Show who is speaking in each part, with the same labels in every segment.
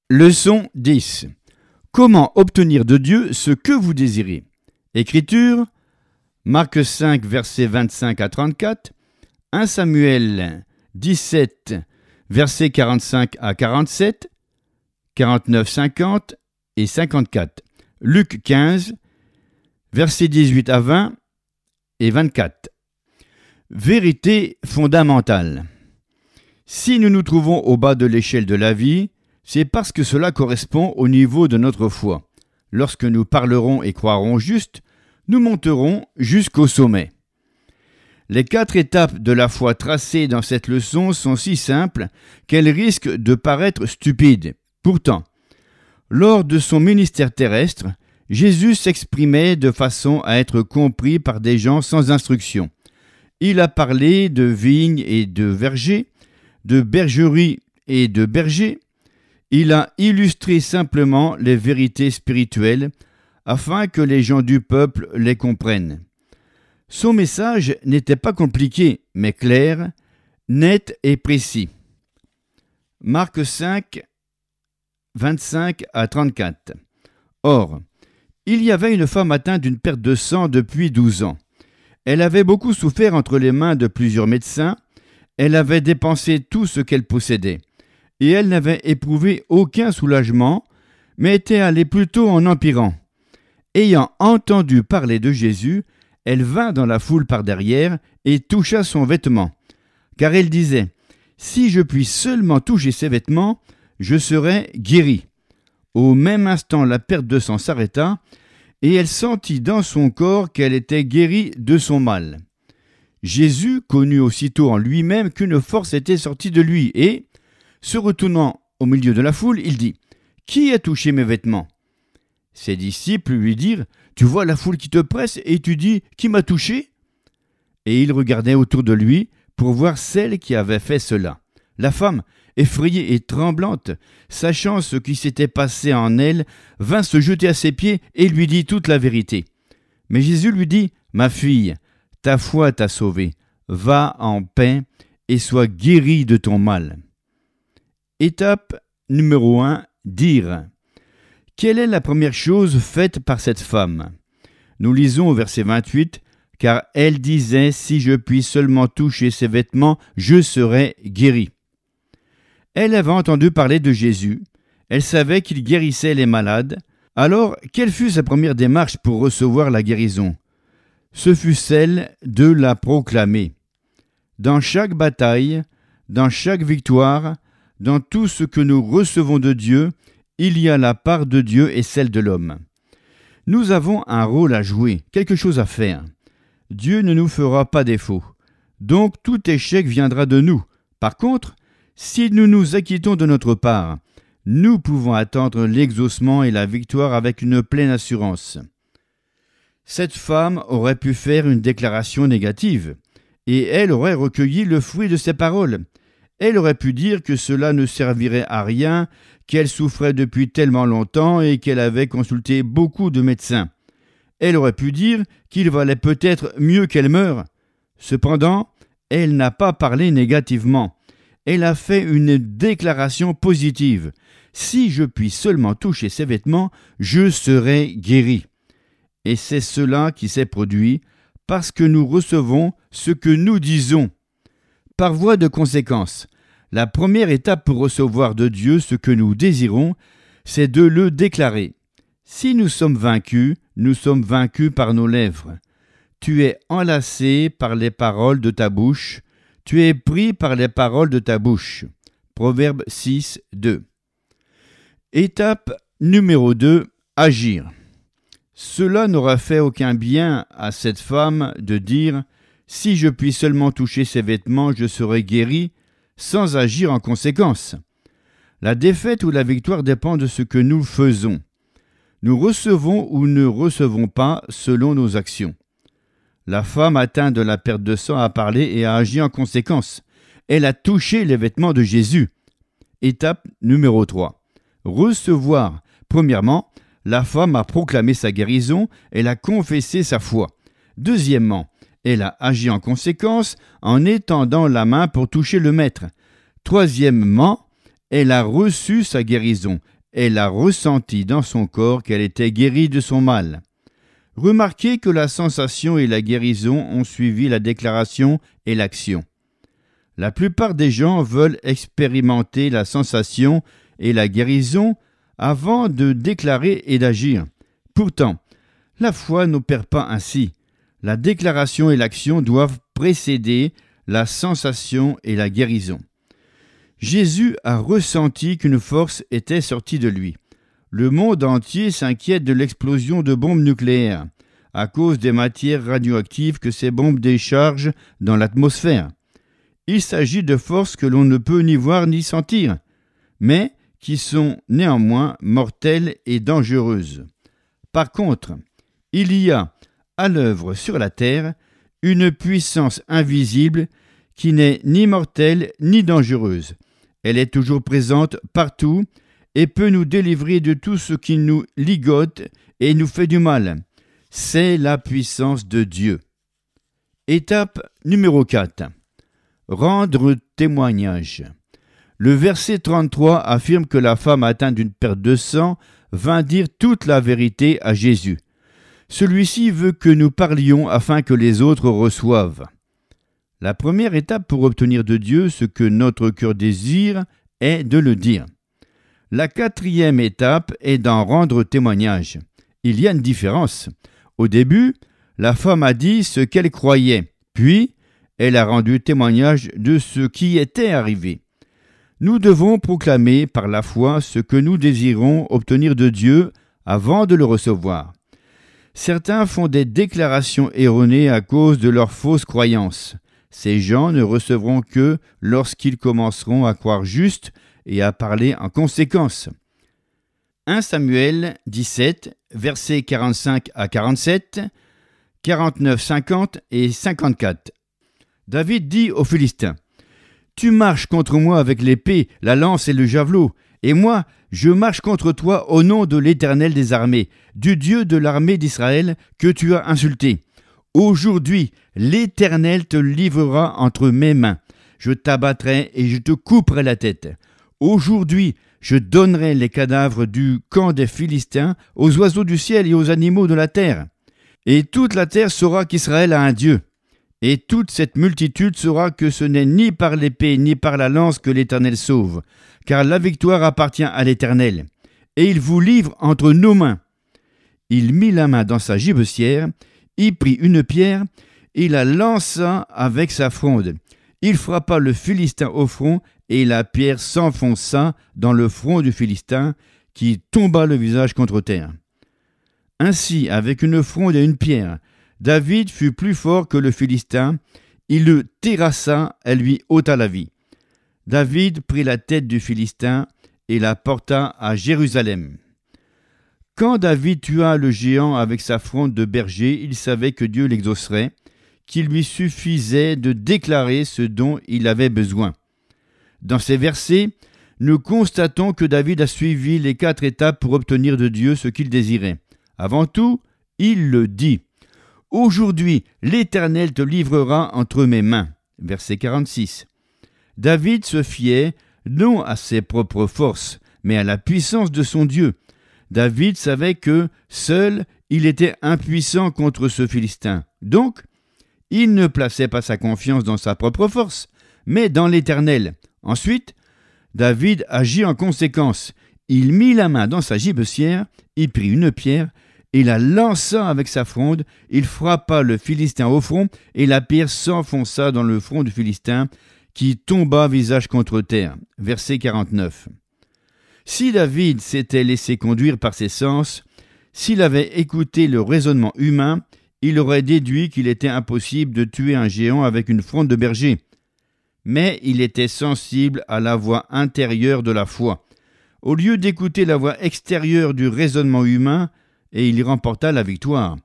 Speaker 1: Leçon 10. Comment obtenir de Dieu ce que vous désirez? Écriture, Marc 5, versets 25 à 34, 1 Samuel 17, versets 45 à 47, 49, 50 et 54, Luc 15, versets 18 à 20 et 24. Vérité fondamentale. Si nous nous trouvons au bas de l'échelle de la vie, c'est parce que cela correspond au niveau de notre foi. Lorsque nous parlerons et croirons juste, nous monterons jusqu'au sommet. Les 4 étapes de la foi tracées dans cette leçon sont si simples qu'elles risquent de paraître stupides. Pourtant, lors de son ministère terrestre, Jésus s'exprimait de façon à être compris par des gens sans instruction. Il a parlé de vignes et de vergers, de bergeries et de bergers. Il a illustré simplement les vérités spirituelles afin que les gens du peuple les comprennent. Son message n'était pas compliqué, mais clair, net et précis. Marc 5, 25 à 34. Or, il y avait une femme atteinte d'une perte de sang depuis 12 ans. Elle avait beaucoup souffert entre les mains de plusieurs médecins. Elle avait dépensé tout ce qu'elle possédait. Et elle n'avait éprouvé aucun soulagement, mais était allée plutôt en empirant. Ayant entendu parler de Jésus, elle vint dans la foule par derrière et toucha son vêtement, car elle disait « Si je puis seulement toucher ses vêtements, je serai guérie. » Au même instant, la perte de sang s'arrêta, et elle sentit dans son corps qu'elle était guérie de son mal. Jésus connut aussitôt en lui-même qu'une force était sortie de lui, et, se retournant au milieu de la foule, il dit « Qui a touché mes vêtements ?» Ses disciples lui dirent « Tu vois la foule qui te presse et tu dis « Qui m'a touché ?» Et il regardait autour de lui pour voir celle qui avait fait cela. La femme, effrayée et tremblante, sachant ce qui s'était passé en elle, vint se jeter à ses pieds et lui dit toute la vérité. Mais Jésus lui dit « Ma fille, ta foi t'a sauvée. Va en paix et sois guérie de ton mal. » Étape numéro 1. Dire. Quelle est la première chose faite par cette femme? Nous lisons au verset 28, « Car elle disait, si je puis seulement toucher ses vêtements, je serai guérie. » Elle avait entendu parler de Jésus, elle savait qu'il guérissait les malades. Alors, quelle fut sa première démarche pour recevoir la guérison? Ce fut celle de la proclamer. Dans chaque bataille, dans chaque victoire, dans tout ce que nous recevons de Dieu, il y a la part de Dieu et celle de l'homme. Nous avons un rôle à jouer, quelque chose à faire. Dieu ne nous fera pas défaut. Donc tout échec viendra de nous. Par contre, si nous nous acquittons de notre part, nous pouvons attendre l'exaucement et la victoire avec une pleine assurance. Cette femme aurait pu faire une déclaration négative, et elle aurait recueilli le fruit de ses paroles. Elle aurait pu dire que cela ne servirait à rien, qu'elle souffrait depuis tellement longtemps et qu'elle avait consulté beaucoup de médecins. Elle aurait pu dire qu'il valait peut-être mieux qu'elle meure. Cependant, elle n'a pas parlé négativement. Elle a fait une déclaration positive. « Si je puis seulement toucher ses vêtements, je serai guérie. » Et c'est cela qui s'est produit parce que nous recevons ce que nous disons. Par voie de conséquence, la première étape pour recevoir de Dieu ce que nous désirons, c'est de le déclarer. Si nous sommes vaincus par nos lèvres. Tu es enlacé par les paroles de ta bouche, tu es pris par les paroles de ta bouche. Proverbe 6, 2. Étape numéro 2. Agir. Cela n'aura fait aucun bien à cette femme de dire « Si je puis seulement toucher ses vêtements, je serai guérie », sans agir en conséquence. La défaite ou la victoire dépend de ce que nous faisons. Nous recevons ou ne recevons pas selon nos actions. La femme atteinte de la perte de sang a parlé et a agi en conséquence. Elle a touché les vêtements de Jésus. Étape numéro 3. Recevoir. Premièrement, la femme a proclamé sa guérison, elle a confessé sa foi. Deuxièmement, elle a agi en conséquence en étendant la main pour toucher le maître. Troisièmement, elle a reçu sa guérison. elle a ressenti dans son corps qu'elle était guérie de son mal. Remarquez que la sensation et la guérison ont suivi la déclaration et l'action. La plupart des gens veulent expérimenter la sensation et la guérison avant de déclarer et d'agir. Pourtant, la foi n'opère pas ainsi. La déclaration et l'action doivent précéder la sensation et la guérison. Jésus a ressenti qu'une force était sortie de lui. Le monde entier s'inquiète de l'explosion de bombes nucléaires à cause des matières radioactives que ces bombes déchargent dans l'atmosphère. Il s'agit de forces que l'on ne peut ni voir ni sentir, mais qui sont néanmoins mortelles et dangereuses. Par contre, il y a à l'œuvre sur la terre une puissance invisible qui n'est ni mortelle ni dangereuse. Elle est toujours présente partout et peut nous délivrer de tout ce qui nous ligote et nous fait du mal. C'est la puissance de Dieu. Étape numéro 4. Rendre témoignage. Le verset 33 affirme que la femme atteinte d'une perte de sang vint dire toute la vérité à Jésus. Celui-ci veut que nous parlions afin que les autres reçoivent. La première étape pour obtenir de Dieu ce que notre cœur désire est de le dire. La quatrième étape est d'en rendre témoignage. Il y a une différence. Au début, la femme a dit ce qu'elle croyait, puis elle a rendu témoignage de ce qui était arrivé. Nous devons proclamer par la foi ce que nous désirons obtenir de Dieu avant de le recevoir. Certains font des déclarations erronées à cause de leurs fausses croyances. Ces gens ne recevront que lorsqu'ils commenceront à croire juste et à parler en conséquence. 1 Samuel 17, versets 45 à 47, 49, 50 et 54. David dit aux Philistins, « Tu marches contre moi avec l'épée, la lance et le javelot, et moi, je marche contre toi au nom de l'Éternel des armées, du Dieu de l'armée d'Israël que tu as insulté. Aujourd'hui, l'Éternel te livrera entre mes mains. Je t'abattrai et je te couperai la tête. Aujourd'hui, je donnerai les cadavres du camp des Philistins aux oiseaux du ciel et aux animaux de la terre. Et toute la terre saura qu'Israël a un Dieu. Et toute cette multitude saura que ce n'est ni par l'épée ni par la lance que l'Éternel sauve, car la victoire appartient à l'Éternel. Et il vous livre entre nos mains. » Il mit la main dans sa gibecière, y prit une pierre, et la lança avec sa fronde. Il frappa le Philistin au front, et la pierre s'enfonça dans le front du Philistin, qui tomba le visage contre terre. Ainsi, avec une fronde et une pierre, David fut plus fort que le Philistin, il le terrassa et lui ôta la vie. David prit la tête du Philistin et la porta à Jérusalem. Quand David tua le géant avec sa fronde de berger, il savait que Dieu l'exaucerait, qu'il lui suffisait de déclarer ce dont il avait besoin. Dans ces versets, nous constatons que David a suivi les 4 étapes pour obtenir de Dieu ce qu'il désirait. Avant tout, il le dit. « Aujourd'hui, l'Éternel te livrera entre mes mains. » Verset 46. David se fiait non à ses propres forces, mais à la puissance de son Dieu. David savait que, seul, il était impuissant contre ce Philistin. Donc, il ne plaçait pas sa confiance dans sa propre force, mais dans l'Éternel. Ensuite, David agit en conséquence. Il mit la main dans sa gibecière, y prit une pierre, et la lança avec sa fronde. Il frappa le Philistin au front, et la pierre s'enfonça dans le front du Philistin, qui tomba visage contre terre. Verset 49. Si David s'était laissé conduire par ses sens, s'il avait écouté le raisonnement humain, il aurait déduit qu'il était impossible de tuer un géant avec une fronde de berger. Mais il était sensible à la voix intérieure de la foi. Au lieu d'écouter la voix extérieure du raisonnement humain, et il y remporta la victoire.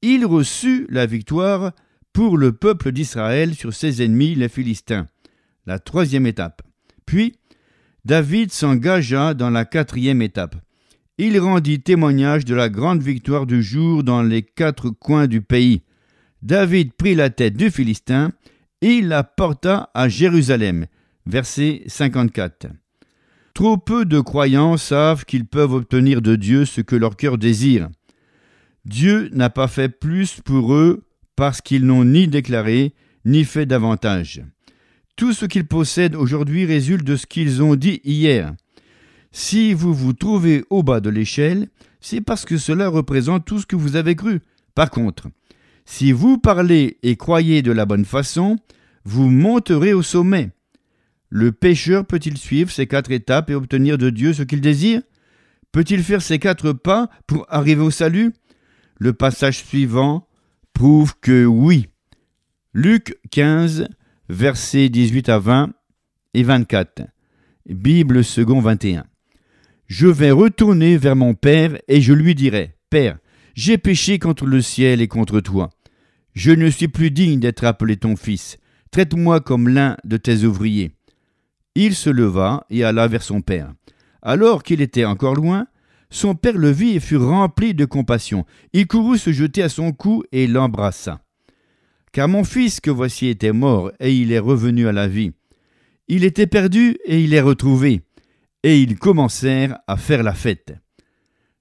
Speaker 1: Il reçut la victoire pour le peuple d'Israël sur ses ennemis, les Philistins. La 3e étape. Puis, David s'engagea dans la 4e étape. Il rendit témoignage de la grande victoire du jour dans les 4 coins du pays. David prit la tête du Philistin et la porta à Jérusalem. Verset 54. Trop peu de croyants savent qu'ils peuvent obtenir de Dieu ce que leur cœur désire. Dieu n'a pas fait plus pour eux parce qu'ils n'ont ni déclaré, ni fait davantage. Tout ce qu'ils possèdent aujourd'hui résulte de ce qu'ils ont dit hier. Si vous vous trouvez au bas de l'échelle, c'est parce que cela représente tout ce que vous avez cru. Par contre, si vous parlez et croyez de la bonne façon, vous monterez au sommet. Le pécheur peut-il suivre ces 4 étapes et obtenir de Dieu ce qu'il désire? Peut-il faire ces 4 pas pour arriver au salut? Le passage suivant prouve que oui. Luc 15, versets 18 à 20 et 24. Bible second 21. Je vais retourner vers mon Père et je lui dirai, Père, j'ai péché contre le ciel et contre toi. Je ne suis plus digne d'être appelé ton fils. Traite-moi comme l'un de tes ouvriers. Il se leva et alla vers son père. Alors qu'il était encore loin, son père le vit et fut rempli de compassion. Il courut se jeter à son cou et l'embrassa. Car mon fils que voici était mort et il est revenu à la vie. Il était perdu et il est retrouvé. Et ils commencèrent à faire la fête.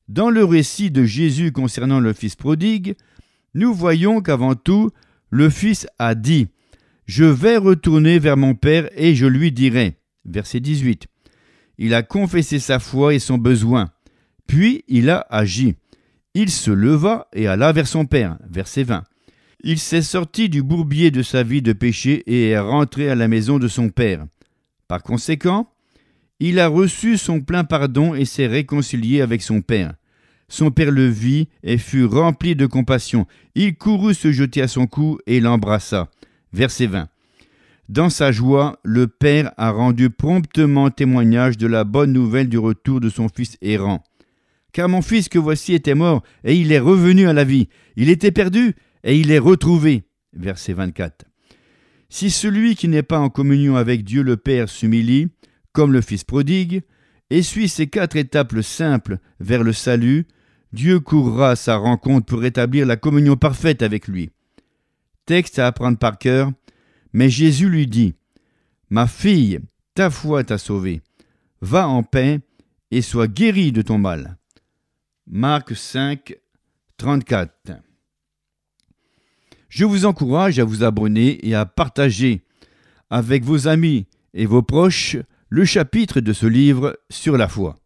Speaker 1: Dans le récit de Jésus concernant le fils prodigue, nous voyons qu'avant tout, le fils a dit « Je vais retourner vers mon père et je lui dirai ». Verset 18. Il a confessé sa foi et son besoin. Puis il a agi. Il se leva et alla vers son père. Verset 20. Il s'est sorti du bourbier de sa vie de péché et est rentré à la maison de son père. Par conséquent, il a reçu son plein pardon et s'est réconcilié avec son père. Son père le vit et fut rempli de compassion. Il courut se jeter à son cou et l'embrassa. Verset 20. Dans sa joie, le père a rendu promptement témoignage de la bonne nouvelle du retour de son fils errant. Car mon fils que voici était mort et il est revenu à la vie. Il était perdu et il est retrouvé. Verset 24. Si celui qui n'est pas en communion avec Dieu le Père s'humilie, comme le fils prodigue, et suit ces 4 étapes simples vers le salut, Dieu courra à sa rencontre pour établir la communion parfaite avec lui. Texte à apprendre par cœur, mais Jésus lui dit « Ma fille, ta foi t'a sauvée. Va en paix et sois guérie de ton mal. » Marc 5, 34. Je vous encourage à vous abonner et à partager avec vos amis et vos proches le chapitre de ce livre sur la foi.